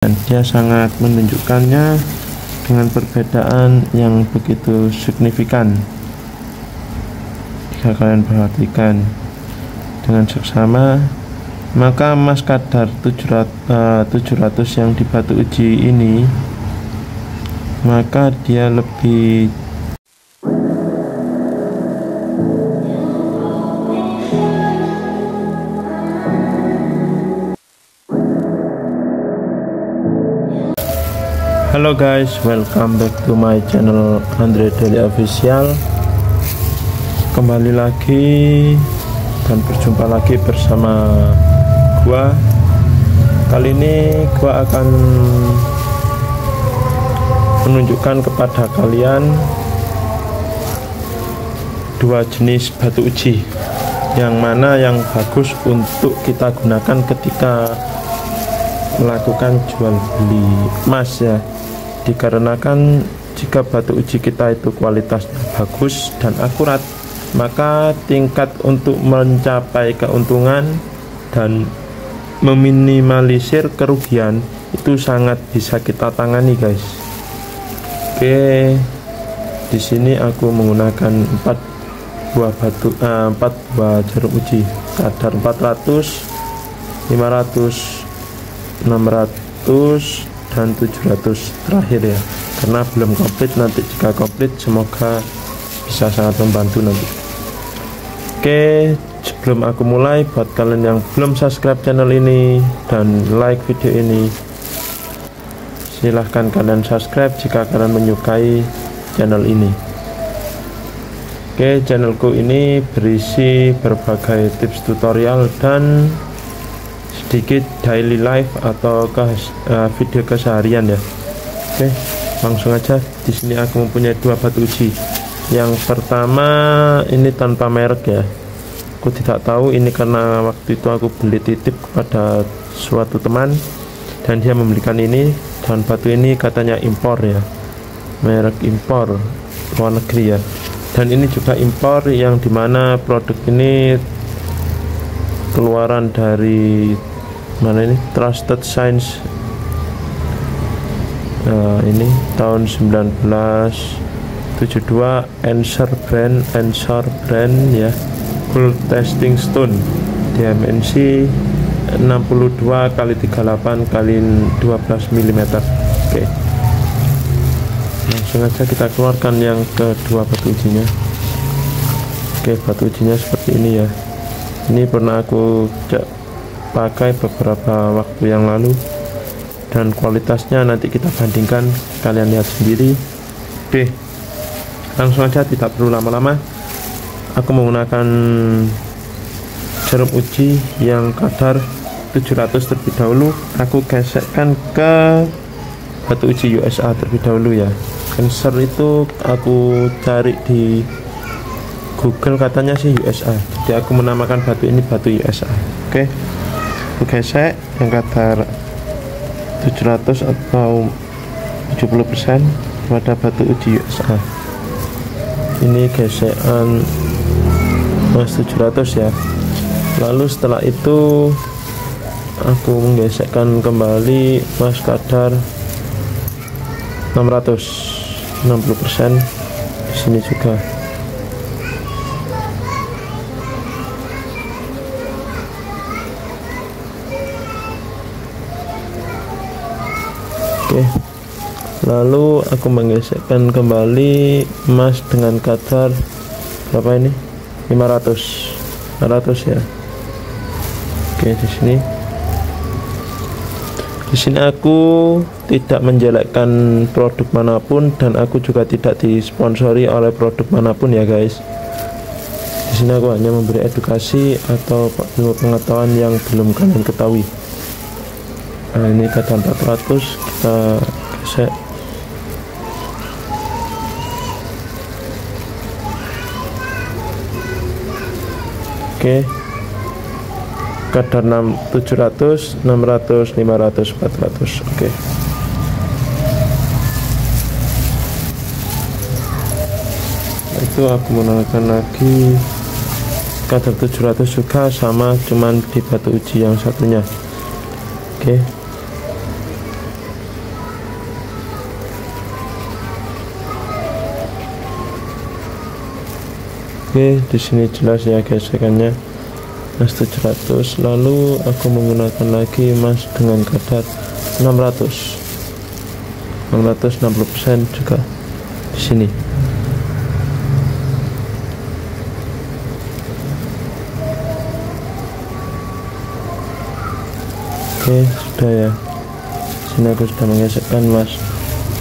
dan dia sangat menunjukkannya dengan perbedaan yang begitu signifikan. Jika kalian perhatikan dengan seksama, maka emas kadar 700 yang di batu uji ini, maka dia lebih Halo guys, welcome back to my channel Andre Daily Official. Kembali lagi dan berjumpa lagi bersama gua. Kali ini gua akan menunjukkan kepada kalian dua jenis batu uji, yang mana yang bagus untuk kita gunakan ketika melakukan jual beli emas ya. Dikarenakan jika batu uji kita itu kualitasnya bagus dan akurat, maka tingkat untuk mencapai keuntungan dan meminimalisir kerugian itu sangat bisa kita tangani guys. Oke, di sini aku menggunakan 4 buah jarum uji kadar 400, 500, 600 dan 700 terakhir ya, karena belum komplit. Nanti jika komplit semoga bisa sangat membantu nanti. Oke, sebelum aku mulai, buat kalian yang belum subscribe channel ini dan like video ini, silahkan kalian subscribe jika kalian menyukai channel ini. Oke, channelku ini berisi berbagai tips tutorial dan sedikit daily life atau video keseharian ya. Oke, langsung aja. Di sini aku mempunyai dua batu uji. Yang pertama ini tanpa merek ya. Aku tidak tahu ini karena waktu itu aku beli titip kepada suatu teman dan dia membelikan ini, dan batu ini katanya impor ya, merek impor luar negeri ya. Dan ini juga impor, yang dimana produk ini keluaran dari mana ini, Trusted Science. Ini tahun 1972, Ensor brand ya, Gold Testing Stone, dimensi 62 x 38 x 12 mm. Oke, langsung aja kita keluarkan yang kedua batu ujinya. Oke, batu ujinya seperti ini ya. Ini pernah aku pakai beberapa waktu yang lalu, dan kualitasnya nanti kita bandingkan, kalian lihat sendiri. Oke, langsung aja, tidak perlu lama-lama. Aku menggunakan jarum uji yang kadar 700 terlebih dahulu. Aku gesekkan ke batu uji USA terlebih dahulu ya. Sensor itu aku cari di Google, katanya sih USA, jadi aku menamakan batu ini batu USA. Oke, aku gesek yang kadar 700 atau 70% pada batu uji USA. Ini gesekan emas 700 ya. Lalu setelah itu aku menggesekkan kembali emas kadar 600, 60% di sini juga. Oke, lalu aku menggesekkan kembali emas dengan kadar berapa ini, 500 ya. Oke, di sini aku tidak menjelekkan produk manapun, dan aku juga tidak disponsori oleh produk manapun ya guys. Di sini aku hanya memberi edukasi atau ilmu pengetahuan yang belum kalian ketahui. Nah, ini kadar 400, kita gesek. Oke, kadar 700, 600, 500, 400. Oke, itu aku menggunakan lagi kadar 700 juga, sama, cuman di batu uji yang satunya. Oke, Oke, di sini jelas ya gesekannya emas 700. Lalu aku menggunakan lagi emas dengan kadar 660% juga di sini. Oke, sudah ya. Di sini aku sudah menggesekkan emas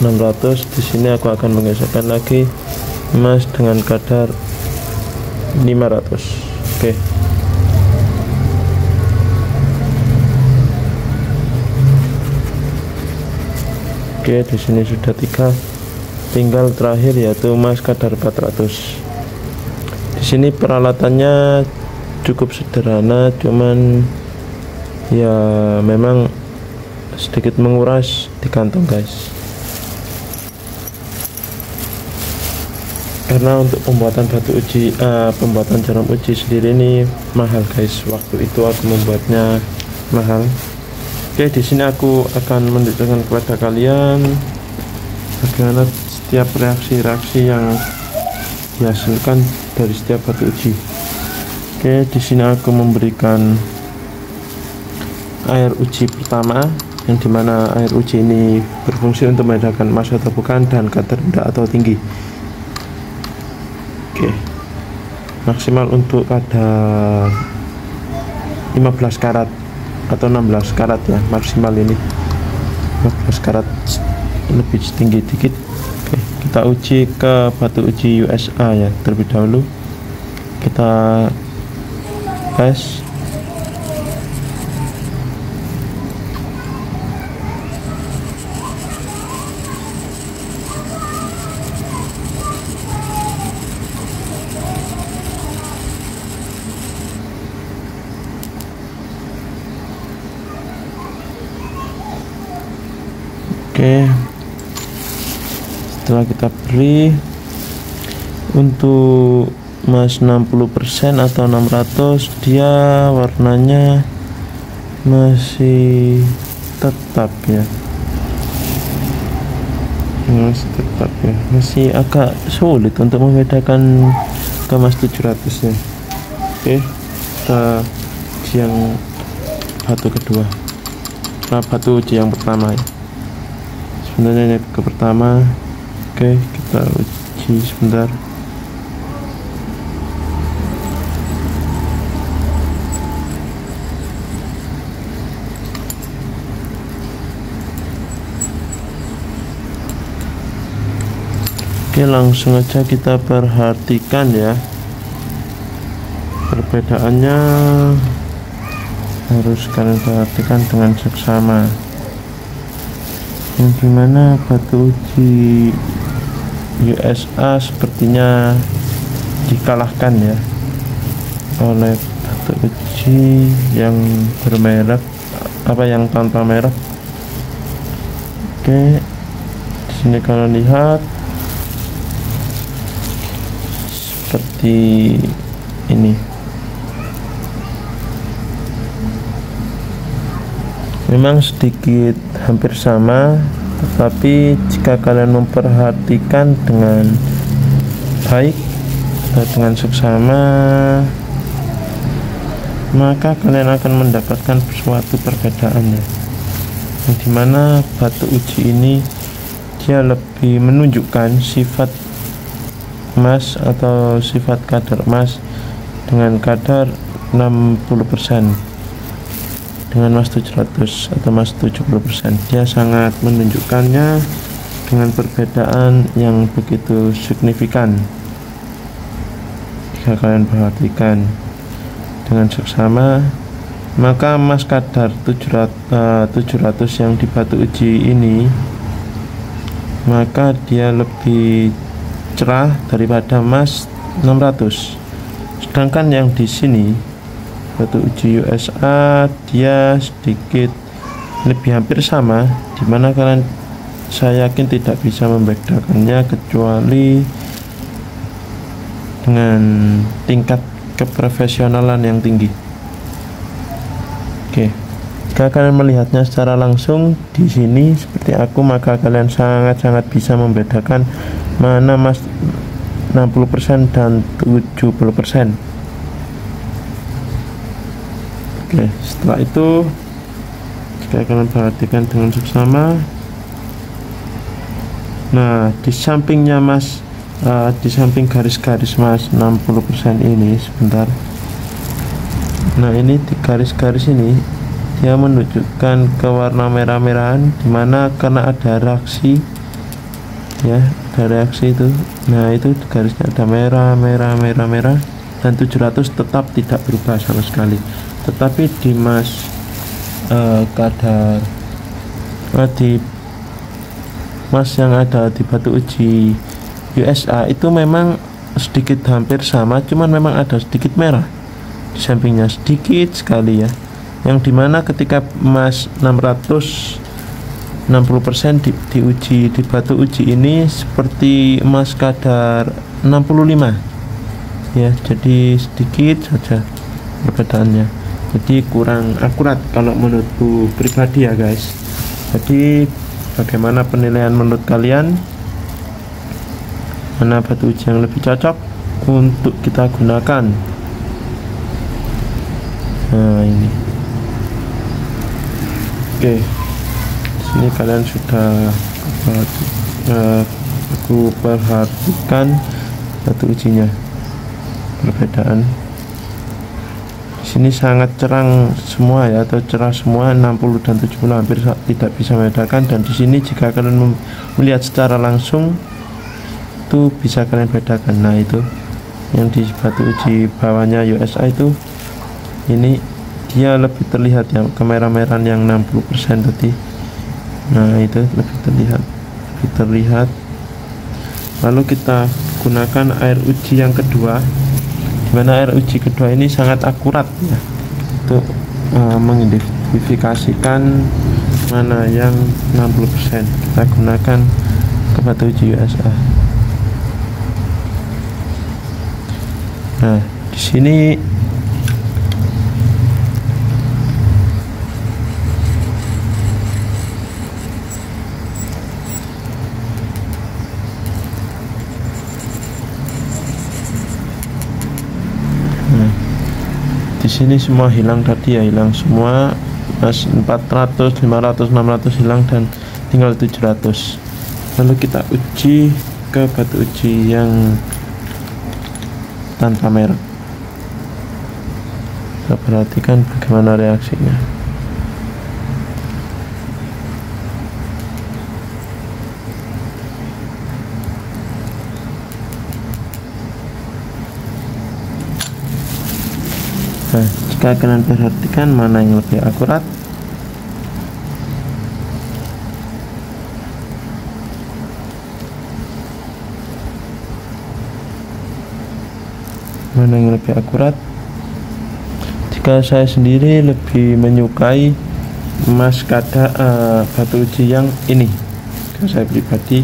600. Di sini aku akan menggesekkan lagi emas dengan kadar 500. Oke. Oke, di sini sudah 3. Tinggal terakhir yaitu emas kadar 400. Di sini peralatannya cukup sederhana, cuman ya memang sedikit menguras di kantong, guys. Karena untuk pembuatan pembuatan jarum uji sendiri ini mahal, guys. Waktu itu aku membuatnya mahal. Oke, di sini aku akan menunjukkan kepada kalian bagaimana setiap reaksi-reaksi yang dihasilkan dari setiap batu uji. Oke, di sini aku memberikan air uji pertama, yang dimana air uji ini berfungsi untuk membedakan emas atau bukan dan kadar rendah atau tinggi. Oke, maksimal untuk kadar 15 karat atau 16 karat ya, maksimal ini 15 karat, lebih tinggi dikit. Oke, kita uji ke batu uji USA ya terlebih dahulu. Kita tes. Oke, setelah kita beri untuk emas 60% atau 600, dia warnanya masih tetap ya, masih agak sulit untuk membedakan ke emas 700 nya. Oke, kita uji yang batu kedua, batu uji yang pertama ya. Sebenarnya ini ke pertama. Oke, kita uji sebentar. Oke, langsung aja kita perhatikan ya, perbedaannya harus kalian perhatikan dengan seksama. Yang dimana batu uji USA sepertinya dikalahkan ya oleh batu uji yang bermerek yang tanpa merek. Oke, di sini kalian lihat seperti ini. Memang sedikit hampir sama, tetapi jika kalian memperhatikan dengan baik atau dengan seksama, maka kalian akan mendapatkan suatu perbedaan ya, yang dimana batu uji ini dia lebih menunjukkan sifat emas atau sifat kadar emas dengan kadar 60%. Dengan emas 700 atau emas 70%, dia sangat menunjukkannya dengan perbedaan yang begitu signifikan. Jika kalian perhatikan dengan seksama, maka emas kadar 700 yang di batu uji ini, maka dia lebih cerah daripada emas 600. Sedangkan yang di sini batu uji USA dia sedikit lebih hampir sama, dimana kalian saya yakin tidak bisa membedakannya kecuali dengan tingkat keprofesionalan yang tinggi. Oke, jika kalian melihatnya secara langsung di sini seperti aku, maka kalian sangat-sangat bisa membedakan mana emas 60% dan 70%. Oke, setelah itu jika kalian perhatikan dengan seksama, nah di sampingnya mas, di samping garis-garis mas 60% ini, sebentar, nah ini di garis-garis ini dia menunjukkan ke warna merah-merahan, dimana karena ada reaksi ya, ada reaksi itu. Nah itu garisnya ada merah, merah, merah, merah, dan 700 tetap tidak berubah sama sekali. Tetapi di mas kadar di mas yang ada di batu uji USA itu memang sedikit hampir sama, cuman memang ada sedikit merah di sampingnya, sedikit sekali ya, yang dimana ketika mas 60% diuji di batu uji ini seperti emas kadar 65 ya, jadi sedikit saja perbedaannya, jadi kurang akurat kalau menurutku pribadi ya guys. Jadi bagaimana penilaian menurut kalian, mana batu uji yang lebih cocok untuk kita gunakan? Nah ini, oke, sini kalian sudah aku perhatikan batu ujinya, perbedaan di sini sangat cerang semua ya, atau cerah semua, 60 dan 70 hampir tidak bisa membedakan. Dan di sini jika kalian melihat secara langsung itu bisa kalian bedakan. Nah itu yang di batu uji bawahnya USA itu, ini dia lebih terlihat ya, kemerah-merahan yang 60% tadi. Nah itu lebih terlihat. Lalu kita gunakan air uji yang kedua, dimana air uji kedua ini sangat akurat ya, untuk mengidentifikasikan mana yang 60%. Kita gunakan ke batu uji USA. Nah di sini di sini semua hilang tadi ya, hilang semua, mas 400, 500, 600 hilang dan tinggal 700. Lalu kita uji ke batu uji yang tanpa merek. Kita perhatikan bagaimana reaksinya. Nah, jika kalian perhatikan mana yang lebih akurat, jika saya sendiri lebih menyukai emas kadar batu uji yang ini, jika saya pribadi,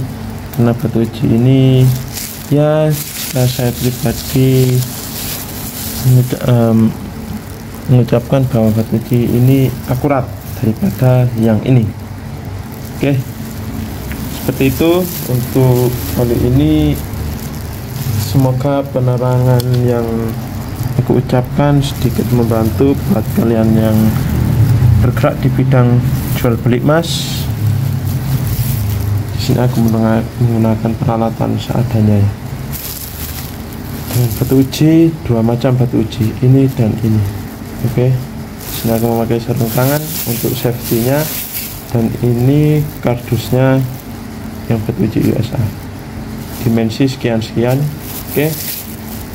karena batu uji ini ya, jika saya pribadi mengucapkan bahwa batu uji ini akurat daripada yang ini. Oke, seperti itu untuk kali ini. Semoga penerangan yang aku ucapkan sedikit membantu buat kalian yang bergerak di bidang jual beli emas. Di sini aku menggunakan peralatan seadanya ya. Dengan batu uji, dua macam batu uji, ini dan ini. Oke, sini aku memakai sarung tangan untuk safety-nya, dan ini kardusnya yang batu uji USA. Dimensi sekian-sekian. Oke,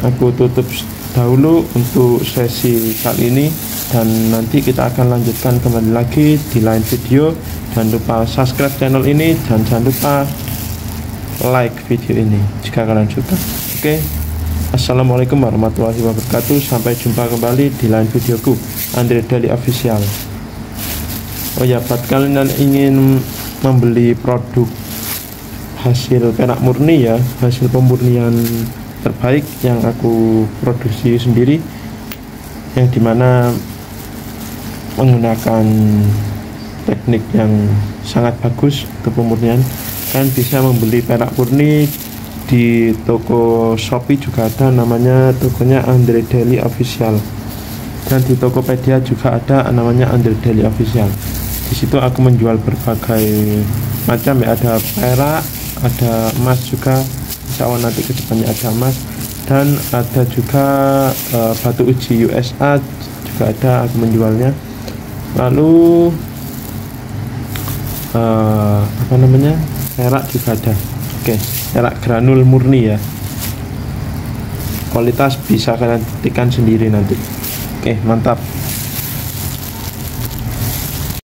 aku tutup dahulu untuk sesi kali ini, dan nanti kita akan lanjutkan kembali lagi di lain video. Jangan lupa subscribe channel ini dan jangan lupa like video ini jika kalian suka. Oke, assalamualaikum warahmatullahi wabarakatuh. Sampai jumpa kembali di lain videoku, Andre Daily Official. Oh ya, buat kalian yang ingin membeli produk hasil perak murni ya, hasil pemurnian terbaik yang aku produksi sendiri, yang dimana menggunakan teknik yang sangat bagus untuk pemurnian, kan bisa membeli perak murni Di toko Shopee juga ada, namanya tokonya Andre Daily Official, dan di Tokopedia juga ada namanya Andre Daily Official. Di situ aku menjual berbagai macam ya, ada perak, ada emas juga, insya Allah nanti kedepannya ada emas, dan ada juga batu uji USA juga ada aku menjualnya. Lalu apa namanya, perak juga ada. Oke, perak granul murni ya, kualitas bisa kalian buktikan sendiri nanti. Oke, mantap.